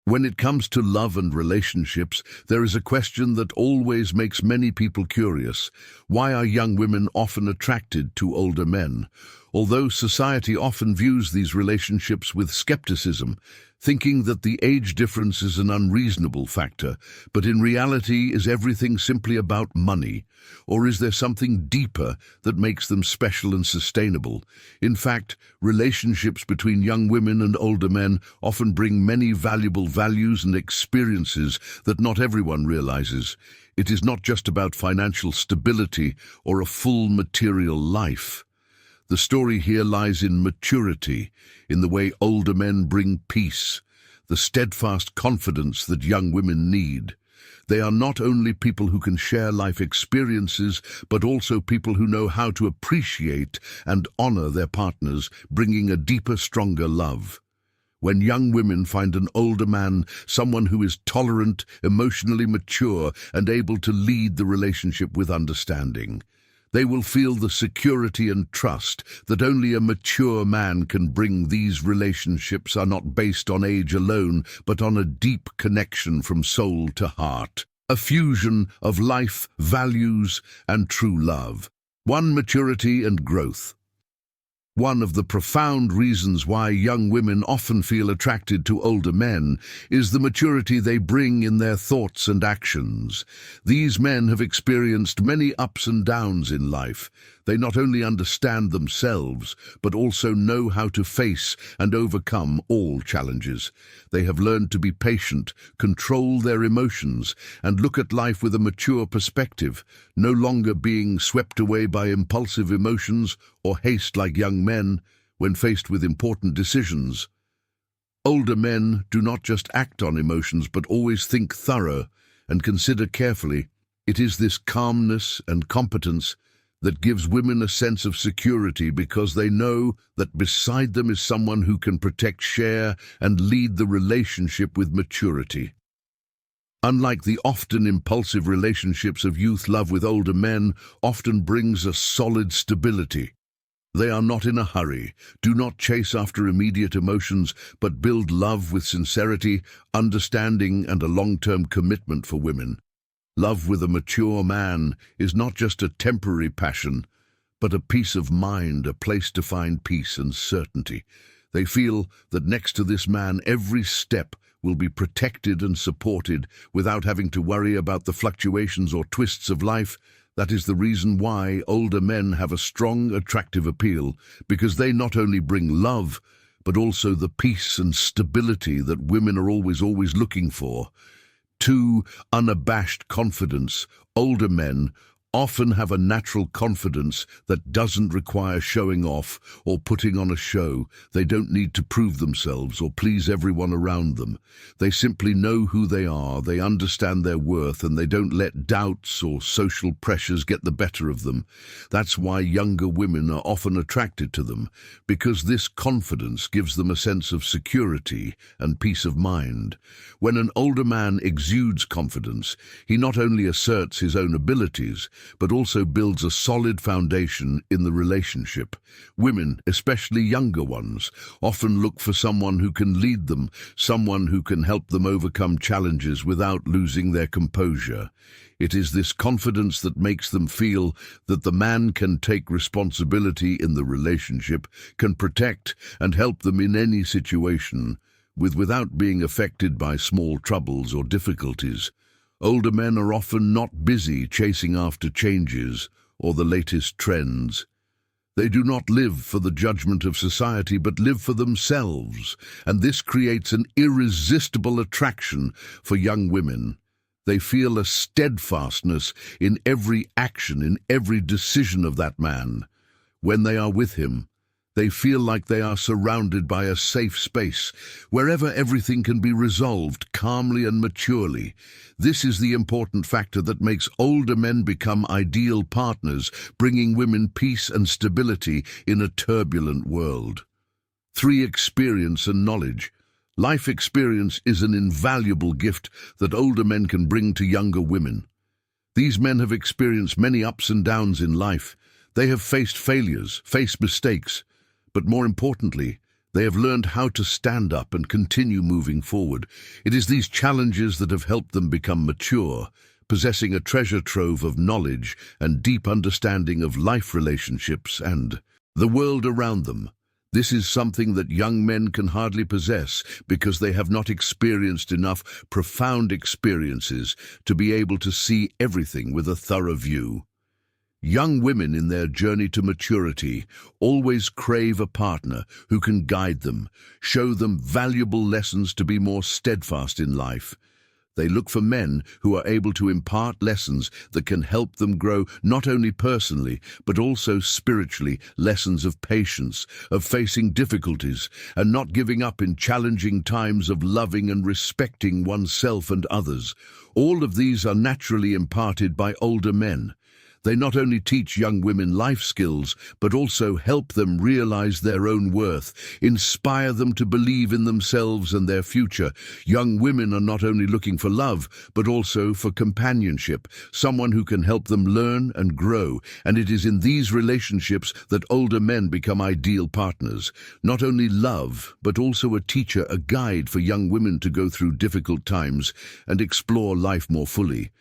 When it comes to love and relationships, there is a question that always makes many people curious. Why are young women often attracted to older men? Although society often views these relationships with skepticism, thinking that the age difference is an unreasonable factor, but in reality, is everything simply about money? Or is there something deeper that makes them special and sustainable? In fact, relationships between young women and older men often bring many valuable values and experiences that not everyone realizes. It is not just about financial stability or a full material life. The story here lies in maturity, in the way older men bring peace, the steadfast confidence that young women need. They are not only people who can share life experiences, but also people who know how to appreciate and honor their partners, bringing a deeper, stronger love. When young women find an older man, someone who is tolerant, emotionally mature, and able to lead the relationship with understanding, they will feel the security and trust that only a mature man can bring. These relationships are not based on age alone, but on a deep connection from soul to heart, a fusion of life, values, and true love. Maturity and growth. One of the profound reasons why young women often feel attracted to older men is the maturity they bring in their thoughts and actions. These men have experienced many ups and downs in life. They not only understand themselves, but also know how to face and overcome all challenges. They have learned to be patient, control their emotions, and look at life with a mature perspective, no longer being swept away by impulsive emotions or haste like young men when faced with important decisions. Older men do not just act on emotions, but always think thorough and consider carefully. It is this calmness and competence that gives women a sense of security, because they know that beside them is someone who can protect, share, and lead the relationship with maturity. Unlike the often impulsive relationships of youth, love with older men often brings a solid stability. They are not in a hurry, do not chase after immediate emotions, but build love with sincerity, understanding, and a long-term commitment for women. Love with a mature man is not just a temporary passion, but a peace of mind, a place to find peace and certainty. They feel that next to this man, every step will be protected and supported without having to worry about the fluctuations or twists of life. That is the reason why older men have a strong, attractive appeal, because they not only bring love, but also the peace and stability that women are always looking for. Unabashed confidence. Older men often have a natural confidence that doesn't require showing off or putting on a show. They don't need to prove themselves or please everyone around them. They simply know who they are, they understand their worth, and they don't let doubts or social pressures get the better of them. That's why younger women are often attracted to them, because this confidence gives them a sense of security and peace of mind. When an older man exudes confidence, he not only asserts his own abilities, but also builds a solid foundation in the relationship. Women, especially younger ones, often look for someone who can lead them, someone who can help them overcome challenges without losing their composure. It is this confidence that makes them feel that the man can take responsibility in the relationship, can protect and help them in any situation, without being affected by small troubles or difficulties. Older men are often not busy chasing after changes or the latest trends. They do not live for the judgment of society, but live for themselves, and this creates an irresistible attraction for young women. They feel a steadfastness in every action, in every decision of that man. When they are with him, they feel like they are surrounded by a safe space, wherever everything can be resolved calmly and maturely. This is the important factor that makes older men become ideal partners, bringing women peace and stability in a turbulent world. 3. Experience and knowledge. Life experience is an invaluable gift that older men can bring to younger women. These men have experienced many ups and downs in life. They have faced failures, faced mistakes, but more importantly, They have learned how to stand up and continue moving forward. It is these challenges that have helped them become mature, possessing a treasure trove of knowledge and deep understanding of life relationships and the world around them. This is something that young men can hardly possess because they have not experienced enough profound experiences to be able to see everything with a thorough view. Young women in their journey to maturity always crave a partner who can guide them, show them valuable lessons to be more steadfast in life. They look for men who are able to impart lessons that can help them grow not only personally, but also spiritually, lessons of patience, of facing difficulties, and not giving up in challenging times, of loving and respecting oneself and others. All of these are naturally imparted by older men. They not only teach young women life skills, but also help them realize their own worth, inspire them to believe in themselves and their future. Young women are not only looking for love, but also for companionship, someone who can help them learn and grow. And it is in these relationships that older men become ideal partners. Not only love, but also a teacher, a guide for young women to go through difficult times and explore life more fully.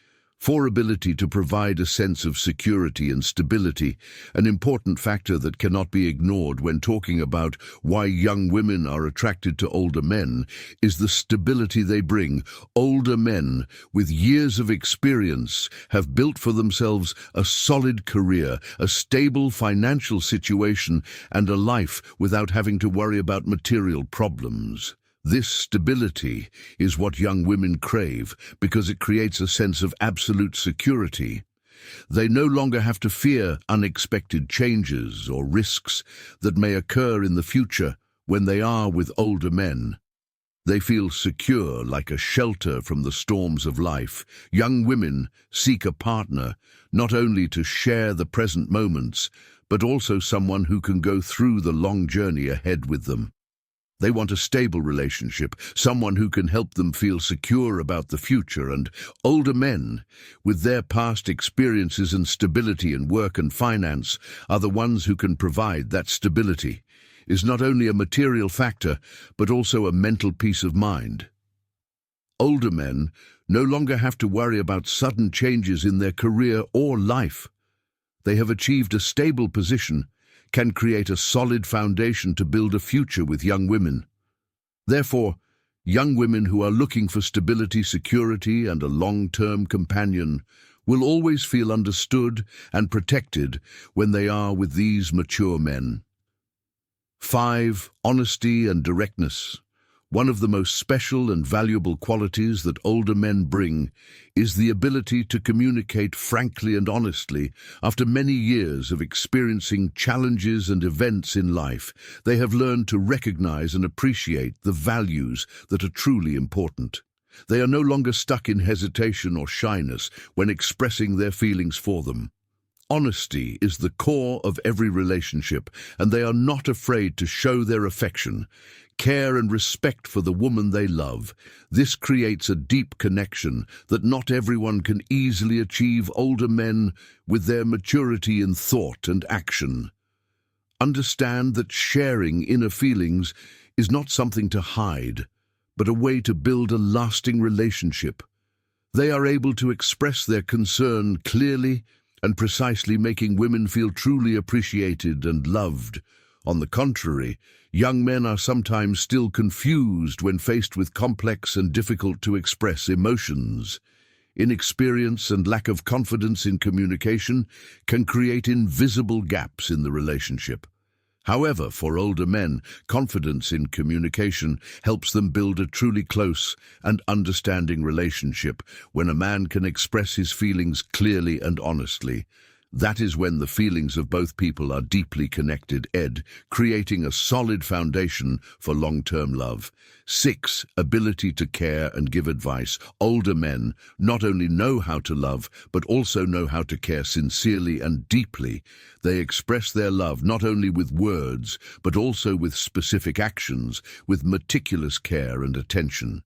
For ability to provide a sense of security and stability, an important factor that cannot be ignored when talking about why young women are attracted to older men is the stability they bring. Older men with years of experience have built for themselves a solid career, a stable financial situation, and a life without having to worry about material problems. This stability is what young women crave because it creates a sense of absolute security. They no longer have to fear unexpected changes or risks that may occur in the future when they are with older men. They feel secure, like a shelter from the storms of life. Young women seek a partner not only to share the present moments, but also someone who can go through the long journey ahead with them. They want a stable relationship, someone who can help them feel secure about the future, and older men, with their past experiences and stability in work and finance, are the ones who can provide that stability. Is not only a material factor, but also a mental peace of mind. Older men no longer have to worry about sudden changes in their career or life. They have achieved a stable position, can create a solid foundation to build a future with young women. Therefore, young women who are looking for stability, security, and a long-term companion will always feel understood and protected when they are with these mature men. 5. Honesty and directness. One of the most special and valuable qualities that older men bring is the ability to communicate frankly and honestly. After many years of experiencing challenges and events in life, they have learned to recognize and appreciate the values that are truly important. They are no longer stuck in hesitation or shyness when expressing their feelings for them. Honesty is the core of every relationship, and they are not afraid to show their affection, care and respect for the woman they love. This creates a deep connection that not everyone can easily achieve. Older men, with their maturity in thought and action, understand that sharing inner feelings is not something to hide, but a way to build a lasting relationship. They are able to express their concern clearly and precisely, making women feel truly appreciated and loved. On the contrary, young men are sometimes still confused when faced with complex and difficult to express emotions. Inexperience and lack of confidence in communication can create invisible gaps in the relationship. However, for older men, confidence in communication helps them build a truly close and understanding relationship. When a man can express his feelings clearly and honestly, that is when the feelings of both people are deeply connected, creating a solid foundation for long-term love. 6. Ability to care and give advice. Older men not only know how to love, but also know how to care sincerely and deeply. They express their love not only with words, but also with specific actions, with meticulous care and attention.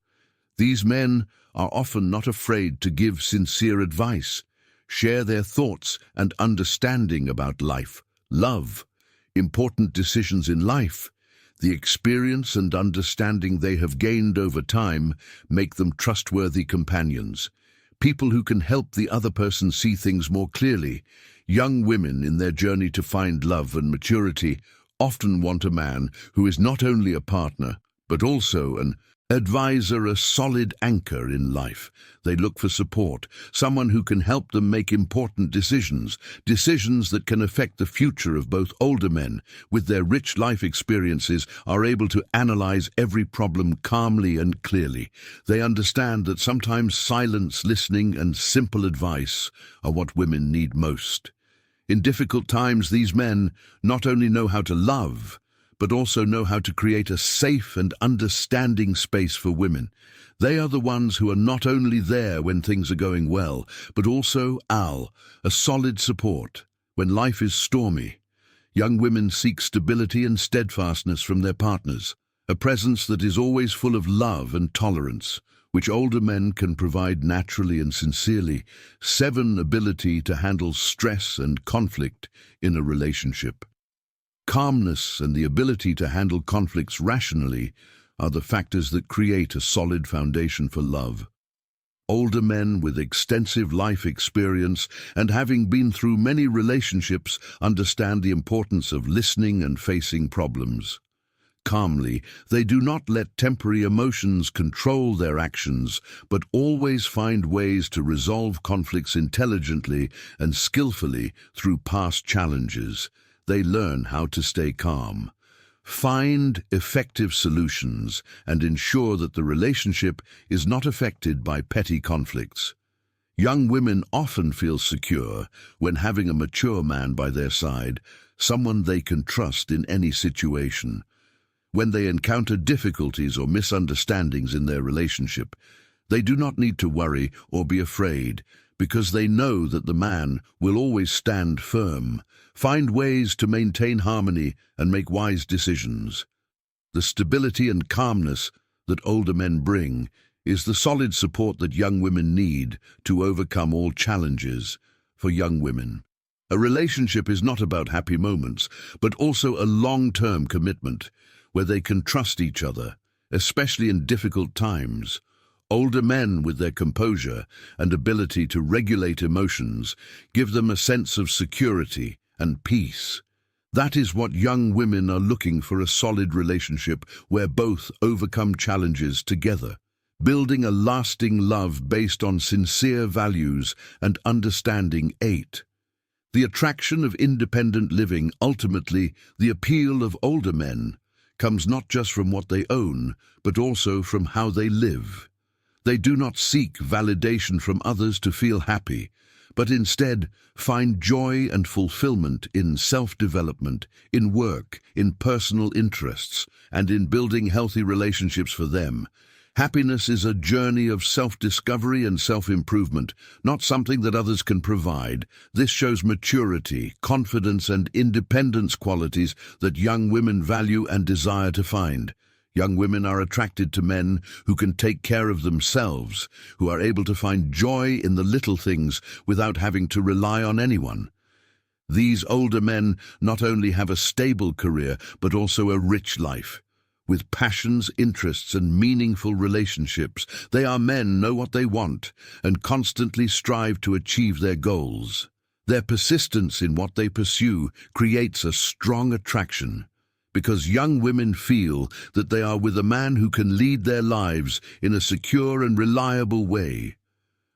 These men are often not afraid to give sincere advice, share their thoughts and understanding about life, love, important decisions in life. The experience and understanding they have gained over time make them trustworthy companions, people who can help the other person see things more clearly. Young women in their journey to find love and maturity often want a man who is not only a partner, but also an advisor, a solid anchor in life. They look for support, someone who can help them make important decisions that can affect the future of both. Older men, with their rich life experiences, are able to analyze every problem calmly and clearly. They understand that sometimes silence, listening, and simple advice are what women need most. In difficult times, these men not only know how to love, but also know how to create a safe and understanding space for women. They are the ones who are not only there when things are going well, but also a solid support when life is stormy. Young women seek stability and steadfastness from their partners, a presence that is always full of love and tolerance, which older men can provide naturally and sincerely. 7. Ability to handle stress and conflict in a relationship. Calmness and the ability to handle conflicts rationally are the factors that create a solid foundation for love. Older men with extensive life experience and having been through many relationships understand the importance of listening and facing problems. Calmly, they do not let temporary emotions control their actions, but always find ways to resolve conflicts intelligently and skillfully through past challenges. They learn how to stay calm, find effective solutions, and ensure that the relationship is not affected by petty conflicts. Young women often feel secure when having a mature man by their side, someone they can trust in any situation. When they encounter difficulties or misunderstandings in their relationship, they do not need to worry or be afraid, because they know that the man will always stand firm, find ways to maintain harmony, and make wise decisions. The stability and calmness that older men bring is the solid support that young women need to overcome all challenges. For young women, a relationship is not about happy moments, but also a long-term commitment where they can trust each other, especially in difficult times. Older men, with their composure and ability to regulate emotions, give them a sense of security and peace. That is what young women are looking for: a solid relationship where both overcome challenges together, building a lasting love based on sincere values and understanding. 8. The attraction of independent living. Ultimately, the appeal of older men comes not just from what they own, but also from how they live. They do not seek validation from others to feel happy, but instead find joy and fulfillment in self-development, in work, in personal interests, and in building healthy relationships for them. Happiness is a journey of self-discovery and self-improvement, not something that others can provide. This shows maturity, confidence, and independence, qualities that young women value and desire to find. Young women are attracted to men who can take care of themselves, who are able to find joy in the little things without having to rely on anyone. These older men not only have a stable career, but also a rich life. With passions, interests, and meaningful relationships, they are men know what they want and constantly strive to achieve their goals. Their persistence in what they pursue creates a strong attraction, because young women feel that they are with a man who can lead their lives in a secure and reliable way.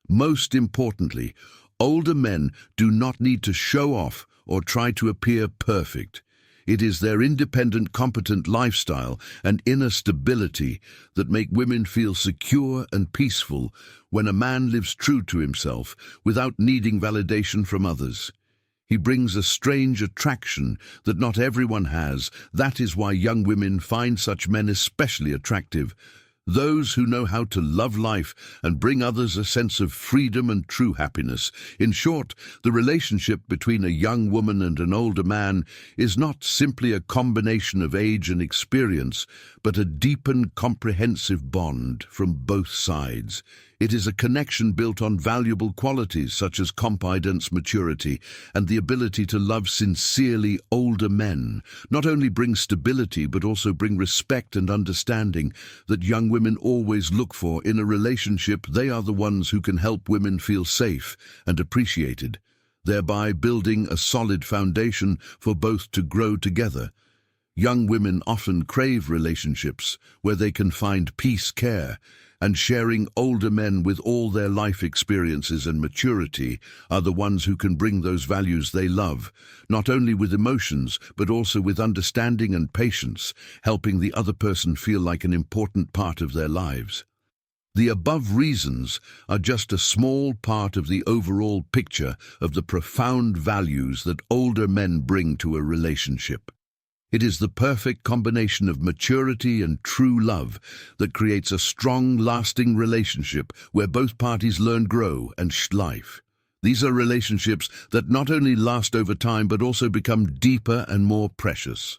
Most importantly, older men do not need to show off or try to appear perfect. It is their independent, competent lifestyle and inner stability that make women feel secure and peaceful when a man lives true to himself without needing validation from others. He brings a strange attraction that not everyone has. That is why young women find such men especially attractive. Those who know how to love life and bring others a sense of freedom and true happiness. In short, the relationship between a young woman and an older man is not simply a combination of age and experience, but a deep and comprehensive bond from both sides. It is a connection built on valuable qualities such as competence, maturity, and the ability to love sincerely. Older men not only bring stability but also bring respect and understanding that young women always look for in a relationship. They are the ones who can help women feel safe and appreciated, thereby building a solid foundation for both to grow together. Young women often crave relationships where they can find peace, care, and sharing. Older men with all their life experiences and maturity are the ones who can bring those values they love, not only with emotions, but also with understanding and patience, helping the other person feel like an important part of their lives. The above reasons are just a small part of the overall picture of the profound values that older men bring to a relationship. It is the perfect combination of maturity and true love that creates a strong, lasting relationship where both parties learn, grow, and life. These are relationships that not only last over time but also become deeper and more precious.